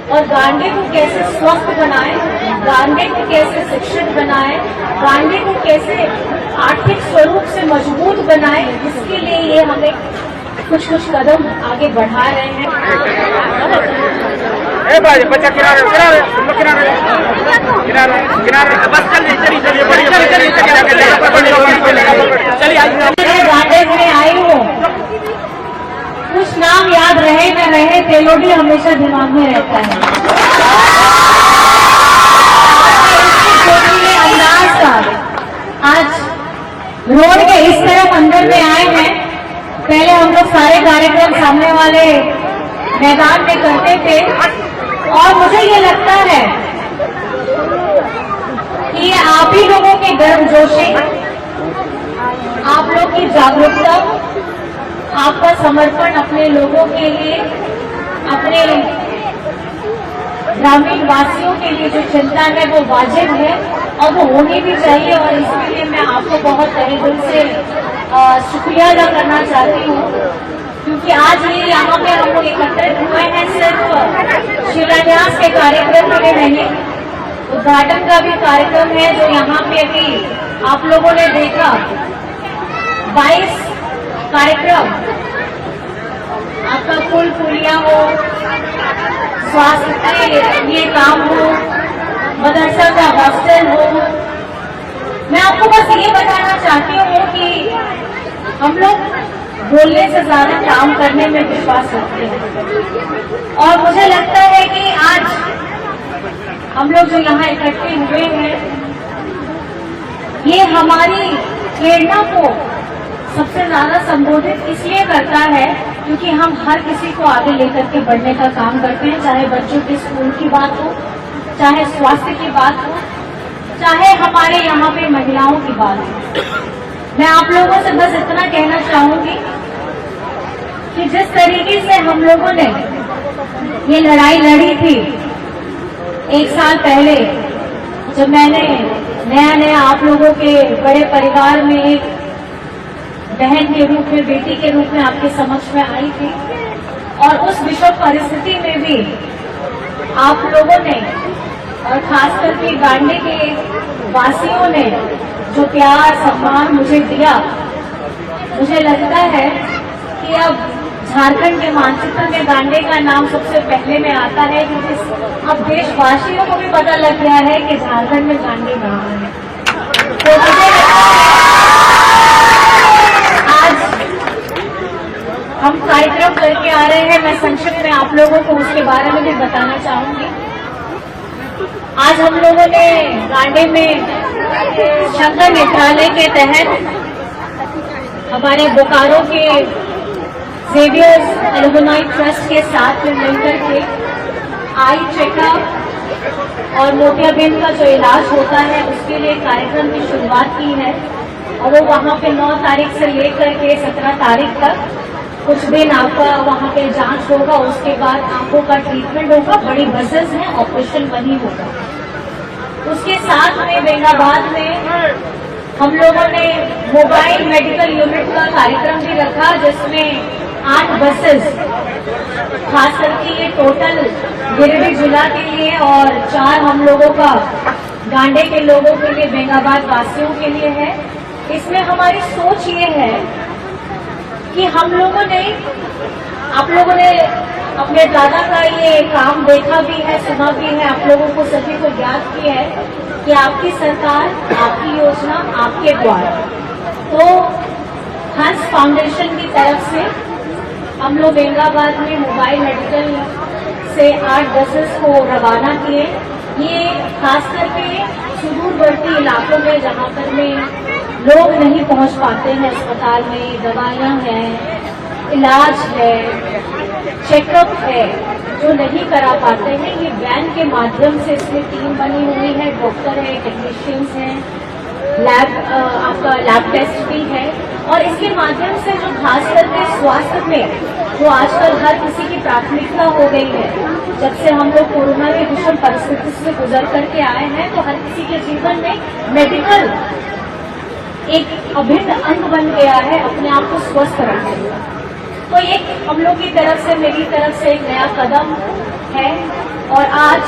और गांडे को कैसे स्वस्थ बनाए, गांडे को कैसे शिक्षित बनाए, गांडे को कैसे आर्थिक स्वरूप से मजबूत बनाए, इसके लिए ये हमें कुछ कदम आगे बढ़ा रहे हैं। बच्चा किनारे बस गांडे में आई हूँ, कुछ नाम याद रहे न रहे, तेलोडी हमेशा दिमाग में रहता है। अंदाज का आज रोड के इस तरफ अंदर में आए हैं। पहले हम लोग सारे कार्यक्रम सामने वाले मैदान में करते थे और मुझे ये लगता है कि ये आप ही लोगों की गर्मजोशी, आप लोग की जागरूकता, आपका समर्पण अपने लोगों के लिए, अपने ग्रामीण वासियों के लिए जो चिंता है वो वाजिब है और वो होनी भी चाहिए। और इसके लिए मैं आपको बहुत तहे दिल से शुक्रिया अदा करना चाहती हूँ, क्योंकि आज ये यहाँ पे हम लोग एकत्रित हुए हैं सिर्फ शिलान्यास के कार्यक्रम में नहीं, उद्घाटन का भी कार्यक्रम है जो यहाँ पे अभी आप लोगों ने देखा। 22 कार्यक्रम, आपका पुल पुलिया हो, स्वास्थ्य के लिए काम हो, मदरसा का हॉस्टल हो। मैं आपको बस ये बताना चाहती हूँ कि हम लोग बोलने से ज्यादा काम करने में विश्वास रखते हैं और मुझे लगता है कि आज हम लोग जो यहाँ इकट्ठे हुए हैं, ये हमारी प्रेरणा को सबसे ज्यादा संबोधित इसलिए करता है क्योंकि हम हर किसी को आगे लेकर के बढ़ने का काम करते हैं, चाहे बच्चों के स्कूल की बात हो, चाहे स्वास्थ्य की बात हो, चाहे हमारे यहाँ पे महिलाओं की बात हो। मैं आप लोगों से बस इतना कहना चाहूंगी कि जिस तरीके से हम लोगों ने ये लड़ाई लड़ी थी 1 साल पहले, जब मैंने नया आप लोगों के बड़े परिवार में एक बहन के रूप में, बेटी के रूप में आपके समक्ष में आई थी, और उस विषम परिस्थिति में भी आप लोगों ने और खासकर के गांडे के वासियों ने जो प्यार सम्मान मुझे दिया, मुझे लगता है कि अब झारखंड के मानचित्र में गांडे का नाम सबसे पहले में आता है, क्योंकि अब देशवासियों को भी पता लग गया है कि झारखंड में गांडे कहाँ है। तो मुझे आज हम कार्यक्रम करके आ रहे हैं, मैं संक्षिप्त में आप लोगों को उसके बारे में भी बताना चाहूंगी। आज हम लोगों ने गांडे में शंकर नेत्रालय के तहत हमारे बोकारो के जेवियर्स एलुमनाई ट्रस्ट के साथ में मिलकर के आई चेकअप और मोतियाबिंद का जो इलाज होता है उसके लिए कार्यक्रम की शुरुआत की है। और वो वहाँ पे 9 तारीख से लेकर के 17 तारीख तक कुछ दिन आपका वहाँ पे जांच होगा, उसके बाद आंखों का ट्रीटमेंट होगा, बड़ी बसेस हैं, ऑपरेशन बनी होगा। उसके साथ में बेंगाबाद में हम लोगों ने मोबाइल मेडिकल यूनिट का कार्यक्रम भी रखा, जिसमें 8 बसेस खास करके ये टोटल गिरिडीह जिला के लिए और 4 हम लोगों का गांडे के लोगों के लिए, बेंगाबाद वासियों के लिए है। इसमें हमारी सोच ये है कि हम लोगों ने, आप लोगों ने अपने दादा का ये काम देखा भी है, सुना भी है, आप लोगों को सभी को याद भी है कि आपकी सरकार, आपकी योजना, आपके द्वारा। तो हंस फाउंडेशन की तरफ से हम लोग बेंगाबाद में मोबाइल मेडिकल से 8 बसेस को रवाना किए। ये खास करके सुदूरवर्ती इलाकों में जहाँ पर में लोग नहीं पहुँच पाते हैं, अस्पताल में दवाइयाँ हैं, इलाज है, चेकअप है, जो नहीं करा पाते हैं, ये वैन के माध्यम से इसमें टीम बनी हुई है, डॉक्टर है, टेक्नीशियंस हैं, आपका लैब टेस्ट भी है। और इसके माध्यम से जो खास करके स्वास्थ्य में जो आजकल हर किसी की प्राथमिकता हो गई है, जब से हम लोग कोरोना की विषम परिस्थिति से गुजर करके आए हैं, तो हर किसी के जीवन में मेडिकल एक अभिन्न अंग बन गया है अपने आप को स्वस्थ रखने का। तो एक हम लोग की तरफ से, मेरी तरफ से एक नया कदम है और आज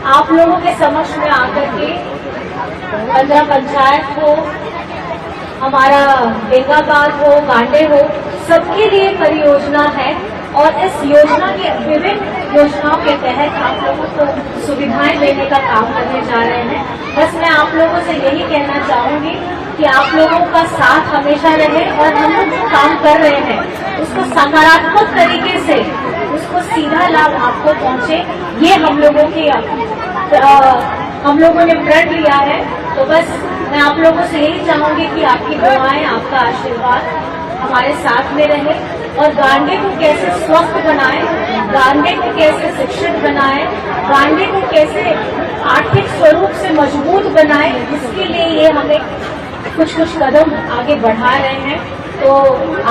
आप लोगों के समक्ष में आकर के 15 पंचायत हो, हमारा बेंगाबाद हो, गांडे हो, सबके लिए परियोजना है और इस योजना के विभिन्न योजनाओं के तहत आप लोगों को सुविधाएं देने का काम करने जा रहे हैं। बस मैं आप लोगों से यही कहना चाहूंगी कि आप लोगों का साथ हमेशा रहे और हम लोग जो काम कर रहे हैं उसको सकारात्मक तरीके से उसको सीधा लाभ आपको पहुंचे, ये हम लोगों ने प्रण लिया है। तो बस मैं आप लोगों से यही चाहूंगी कि आपकी दुआएं, आपका आशीर्वाद हमारे साथ में रहे और गांडे को कैसे स्वस्थ बनाएं, गांडे को कैसे शिक्षित बनाएं, गांडे को कैसे आर्थिक स्वरूप से मजबूत बनाएं, इसके लिए ये हमें कुछ कदम आगे बढ़ा रहे हैं। तो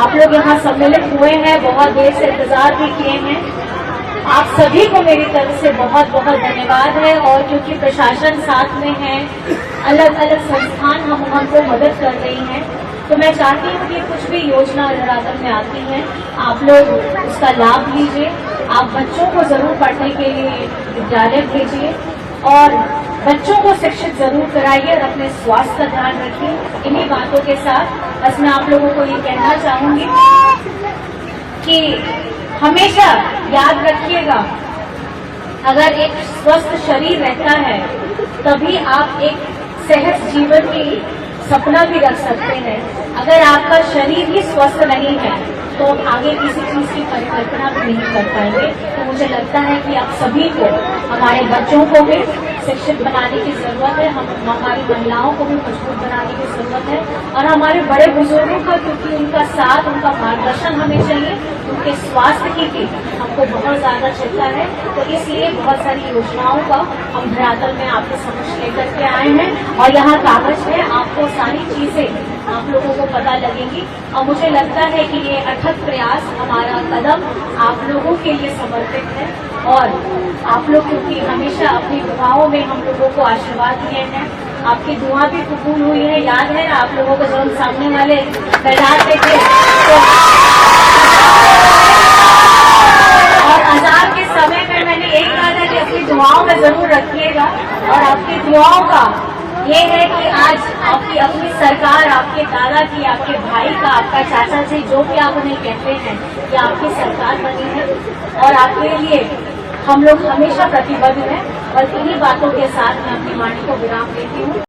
आप लोग यहाँ सम्मिलित हुए हैं, बहुत देर से इंतजार भी किए हैं। आप सभी को मेरी तरफ से बहुत बहुत धन्यवाद है। और क्योंकि प्रशासन साथ में है, अलग अलग संस्थान हमको मदद कर रही हैं, तो मैं चाहती हूँ कि कुछ भी योजना नवरात्र में आती है आप लोग उसका लाभ लीजिए। आप बच्चों को जरूर पढ़ने के लिए विद्यालय भेजिए और बच्चों को शिक्षित जरूर कराइए और अपने स्वास्थ्य का ध्यान रखिए। इन्हीं बातों के साथ बस मैं आप लोगों को ये कहना चाहूंगी कि हमेशा याद रखिएगा, अगर एक स्वस्थ शरीर रहता है तभी आप एक सेहत जीवन की सपना भी रख सकते हैं। अगर आपका शरीर ही स्वस्थ नहीं है तो आप आगे किसी चीज की परिकल्पना भी नहीं कर पाएंगे। तो मुझे लगता है कि आप सभी को, हमारे बच्चों को भी शिक्षित बनाने की जरूरत है, हमारी महिलाओं को भी मजबूत बनाने की जरूरत है और हमारे बड़े बुजुर्गों का, क्योंकि उनका साथ, उनका मार्गदर्शन हमें चाहिए, उनके स्वास्थ्य की भी हमको बहुत ज्यादा चिंता है। तो इसलिए बहुत सारी योजनाओं का हम धरातल में आपके समक्ष लेकर के आए हैं और यहाँ कागज है, आपको सारी चीजें आप लोगों को पता लगेंगी। और मुझे लगता है कि ये अथक प्रयास, हमारा कदम आप लोगों के लिए समर्पित है और आप लोग क्योंकि हमेशा अपनी दुआओं में हम लोगों को आशीर्वाद दिए हैं, आपकी दुआ भी कबूल हुई है। याद है आप लोगों को जब हम सामने वाले मैदान में थे तो और अज़ान के समय में मैंने यही कहा था कि अपनी दुआओं में जरूर रखिएगा। और आपकी दुआओं का ये है कि आज आपकी अपनी सरकार, आपके दादा की, आपके भाई का, आपका चाचा जी, जो भी आप उन्हें कहते हैं, कि आपकी सरकार बनी है और आपके लिए हम लोग हमेशा प्रतिबद्ध हैं। और इन्हीं बातों के साथ मैं अपनी वाणी को विराम देती हूँ।